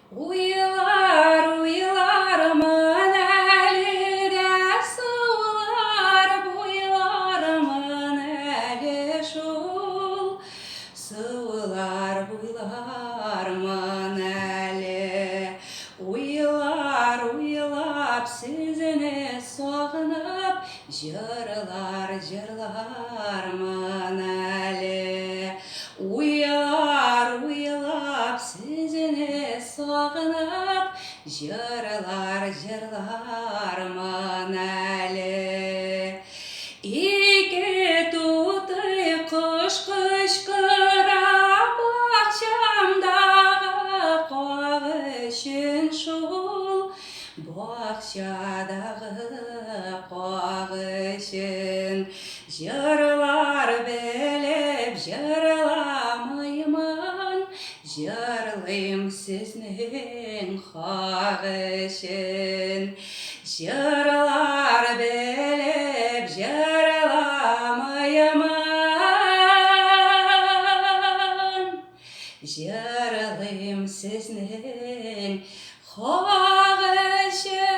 Уйлармын әлі дә сұлар, бойлармын әлі шул. Сұлар бойлармын әлі, ойлап сезіне соғынып, жырлармын әлі. Ойлап сезіне соғынып, жырлармын әлі. Ике туты құш қышқырып, бақшамдағы қоқ үшін шул. Бақшадағы қоқ үшін жырлар біліп жырламаймын, жырлайым сіздің хақ үшін. Жырлар біліп жырламаймын, жырлайым сіздің хақ үшін.